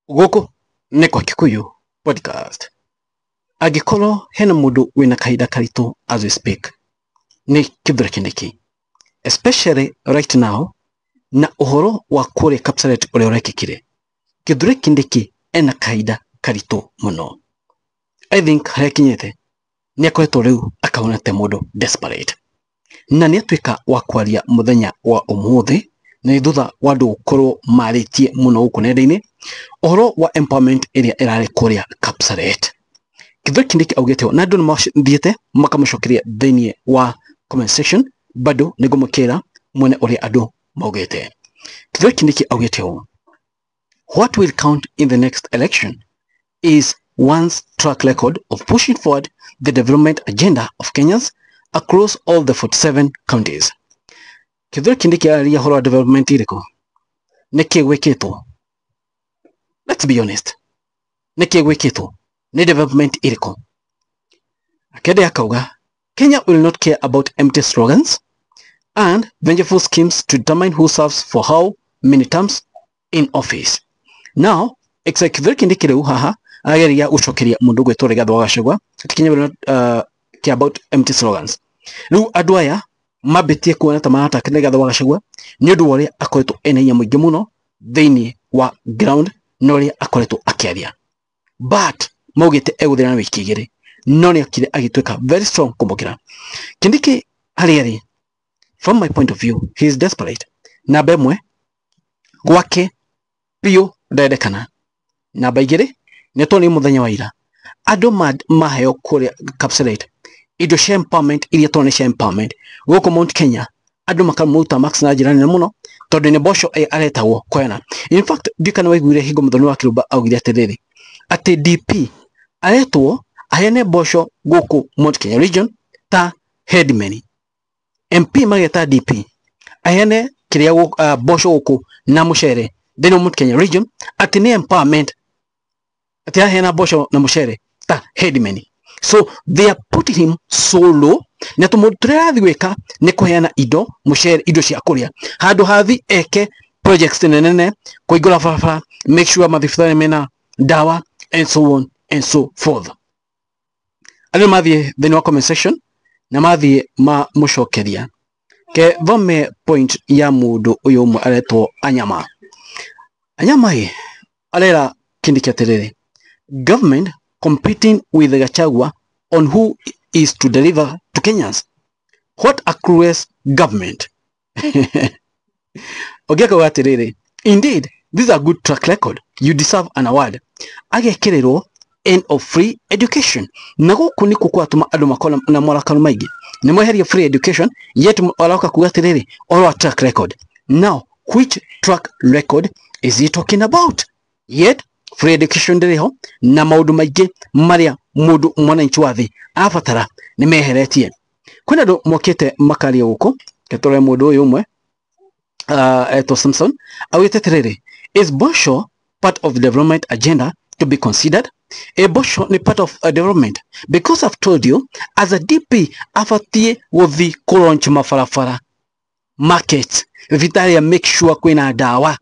Goko nĩ kwa Kikuyu podcast. Angĩkorwo hena mũndũ wĩna kahinda karitũ as we speak, nĩ Kithure Kindiki, especially right now na ũhoro wa kũrĩa Kapseret ũrĩa ũrekĩkire. Kithure Kindiki ena kahinda karitũ mũno. I think harĩa kinyĩte nĩ akoretwo rĩu akahana ta mũndũ desperate, na nĩ atuĩka wa kwaria mũthenya wa ũmũthĩ na thutha wa andũ gũkorwo marĩtie mũno gũkũ nenda-inĩ ũhoro wa empowerment ĩrĩa ĩrarĩ kũrĩa Kapseret. Kithure Kindiki augĩte na andũ nĩ mathiĩte makamũcokeria thĩinĩ wa comment section, bado nĩ ngũmũkĩra mwene ũrĩa andũ maugĩte. Kithure Kindiki augĩte ũũ: what will count in the next election is one's track record of pushing forward the development agenda of Kenyans across all the 47 counties. Kithure Kindiki araria horo development irĩkũ? Nĩkĩ gwĩkĩtwo? Let's be honest. Nĩkĩ gwĩkĩtwo? Nĩ development irĩkũ? Akende akauga Kenya will not care about empty slogans and vengeful schemes to determine who serves for how many terms in office. Now, Kithure Kindiki rĩu haha ageria gũcokeria mũndũ gwĩtwo Rigathi wa Gachagua atĩ Kenya will not care about empty slogans. Rĩu andũ aya mambĩtie kuona ta marataka Rigathi wa Gachagua nĩ ũndũ wa ũrĩa akoretwo ena hinya mũingĩ mũno thĩinĩ wa ground na ũrĩa akoretwo akĩaria. But maugĩte egũthira na wiki igĩrĩ, no nĩ akire agĩtuĩka very strong kũmũkĩra. Kindiki harĩa from my point of view, he is desperate. Namba ĩmwe gwake biũ ndendekana. Namba igĩrĩ nĩ tondũ nĩ mũthenya wa ira andũ maheo kũrĩa Kapseret indo cia empowerment iria tondũ nĩ cia empowerment gũkũ Mount Kenya andũ makamuta max na njĩra nene mũno tondũ nĩ mboco aretagwo kwena. In fact, ndikana waiguire Hingo Muthoni wa Kĩrũmba augire atĩrĩrĩ atĩ DP aretwo aheane mboco gũkũ Mount Kenya region ta headman. MP mageta DP aheane kĩrĩa mboco gũkũ na mũcere thĩinĩ wa Mount Kenya region atĩ nĩ empowerment, atĩ aheana mboco na mũcere ta headman. So they are putting him so low na tũmũndũ tũrĩa arathiĩ gwĩka nĩ kũheana indo mũcere indo cia kũrĩa handũ hathi eke projects nene kũingũra barabara, make sure mathibitarĩ mena ndawa and so on and so forth. Andũ mathiĩ thĩinĩ wa comment section na mathiĩ mũcokeria ke thome point ya mũndũ ũyũ ũmwe aretwo Anyama. Anyama arera Kindiki atĩrĩrĩ, government competing with Gachagua on who is to deliver to Kenyans. What a cruel government. Ogeka atĩrĩrĩ, indeed this is a good track record, you deserve an award. Agekĩrĩrwo end of free education. Na gũkũ nĩ gũkwatũma andũ makona na marakano maingĩ nĩ mweheria free education yet arauka kuga atĩrĩrĩ all track record. Now which track record is he talking about? Yet free education ndĩrĩho na maũndũ maingĩ marĩa mũndũ mwananchi wa thĩ abatara nĩ meheretie. Kwĩna andũ mokĩte makaria gũkũ ketore mũndũ ũyũ ũmwe eto Samson augĩte atĩrĩrĩ, is mboco part of the development agenda to be considered? Mboco nĩ part of a development because I've told you as a DP abatie gũthi kũlaunch mabarabara, market, thibitarĩ make sure kwĩna ndawa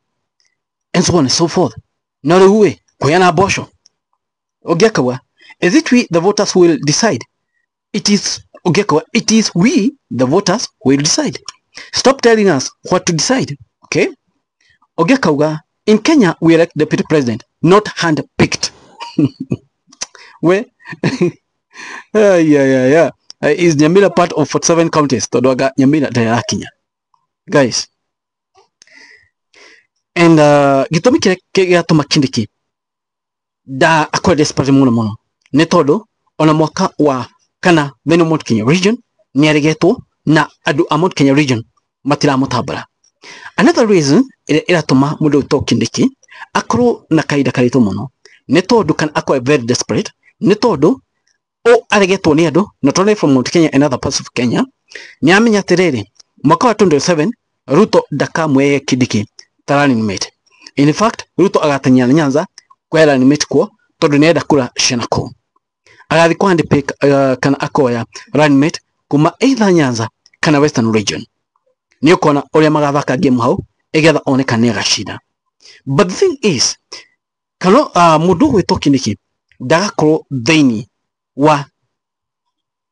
and so on and so forth. Na rĩu kũheana mboco Ogekawa, is it we the voters who will decide? It is Ogekawa, it is we the voters who will decide. Stop telling us what to decide, okay? Ogekawa, in Kenya we elect the deputy president, not hand-picked. Where? Is Nyamira part of 47 counties? Todoga Nyamira Daya Kenya. Guys. And gĩtũmi kĩrĩa gĩatũma Kindiki da akore desperate mũno nĩ tondũ ona mwaka wa kana thĩinĩ Mount Kenya region nĩ aregetwo na andũ a Mount Kenya region matiramũtambara. Another reason ĩrĩa ĩratũma mũndũ ũyũ Kindiki akorwo na kahinda karitũ mũno nĩ tondũ kana akore very desperate nĩ tondũ aregetwo nĩ andũ not only from Mount Kenya and other parts of Kenya. Nĩ amenya atĩrĩrĩ mwaka wa 2027 Ruto ndakamweye Kindiki running mate. In fact, Ruto agatanya Nyanza kwa running mate kwa tondũ nĩ enda kura Shenako. Agathi kwa handpick kana akoya running mate kuma either Nyanza kana Western region. Nĩ ũkona ũrĩa magathaka game hau egetha oneka nĩ agacida. But the thing is kana mundu gwitwo Kindiki ndagakorwo thiini wa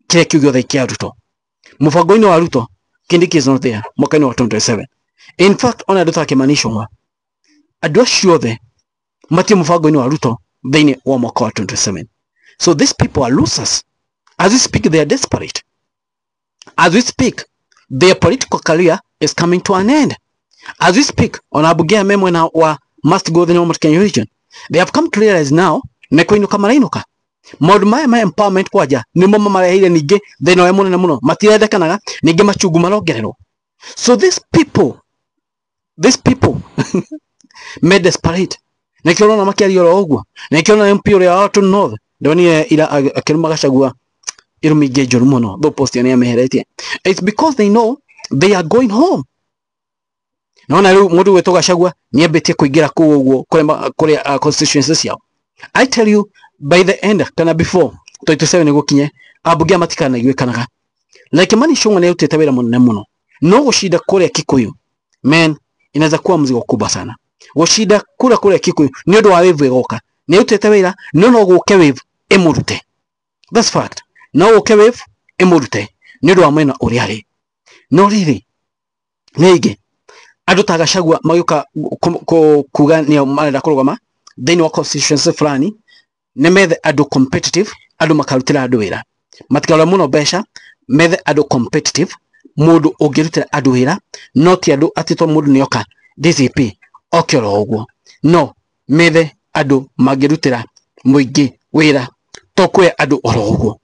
kile kiugio kia Ruto mubango-ini wa Ruto. Kindiki is not there mwaka-ini wa 2027. In fact ona Ruto akimanishwa andu acio othe mati mubango-ini wa Ruto thiini wa mwaka wa 2027. So these people are losers. As we speak, they are desperate. As we speak, their political career is coming to an end. As we speak, on Abugia Memo now must go the normal Kenya region. They have come to realize now, Nekoinuka Marainuka. Modumaya my empowerment kwaja, ni mama marahile nige, they know emone na muno, matira kanaga, nige machugu malogerero. So these people made desperate. Nekiona makiari yoro ogwa, nekiona MP ya watu north, ndoni ila akiruma gashagua irumige jorumono, do post ya meherete. It's because they know they are going home. Naona leo mundu wetu gashagua niebetie kuigira kuwo kule constituencies yao. I tell you, by the end kana before 27 gukinye Abugia matikana igwekanaga like mani shonga nayo tetawera muno no gushida kule Kikuyu man inaweza kuwa mzigo kubwa sana. Gushida kule Kikuyu ni ndo wawevu egoka nayo tetawera no guke wave emurute. That's fact. No guke wave emurute ni ndo amena uriari no riri nege aduta gashagwa mayuka kuga ni marenda kurugama then wa constituency fulani nemethe adu competitive adu makarutira adu wira matikala muno besha methe adu competitive mudu ogirutira adu wira not adu atito mudu nioka DCP okyoro ogwo no methe adu magirutira muigi wira tokwe adu orogwo.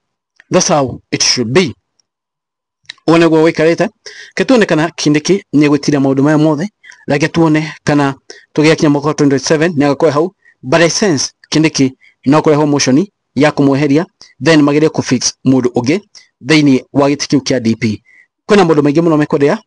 That's how it should be. One go wikarete ketone kana Kindiki ni gwitira maundu maya mothe like tuone kana tugiakinya mwaka 27 ni agakoe hau, but I sense Kindiki no kureho motion ya kumweheria then magire ku fix mundu uge thiini wa gitikiu kia DP. Kuna mundu maingi muno mekodea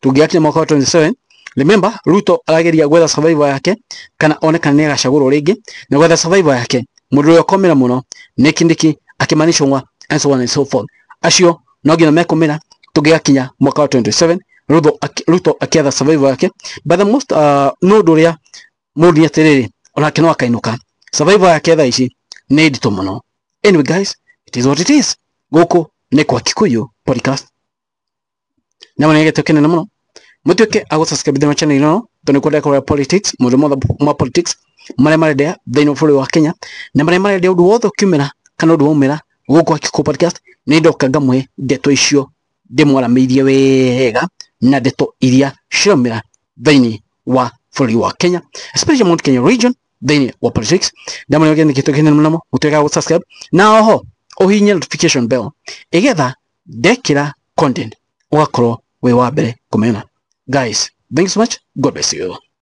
tugiakinya mwaka 27. Remember Ruto arageria gwetha survivor yake kana onekana ni agacagurwo ringi na gwetha survivor yake mundu uyo komera muno ni Kindiki akimanishwa and so on and so forth. Acio no gina mekomera tugiakinya mwaka wa 27 Ruto akiatha survivor yake, but the most no doria mundu yaterere ona kino akainuka survivor yake tha ici ni ndito muno. Anyway guys, it is what it is. Goko ni kwa Kikuyu podcast na mwanege tokene na muno mutuke ago subscribe the channel no tone kwa kwa politics mo politics mare dia thino fulu wa Kenya na mare dia udu wotho kimera kana udu umera goko Kikuyu podcast ni ndoka ngamwe ndeto icio ndimwara meithie wega na ndeto iria shomera thini wa fulu wa Kenya, especially Mount Kenya region thini wa politics. Ndamwe ngene kitokene munamo mutega go subscribe na oho ohinye notification bell igetha dekira content ugakorwo we wa mbere kumena. Guys, thanks so much. God bless you.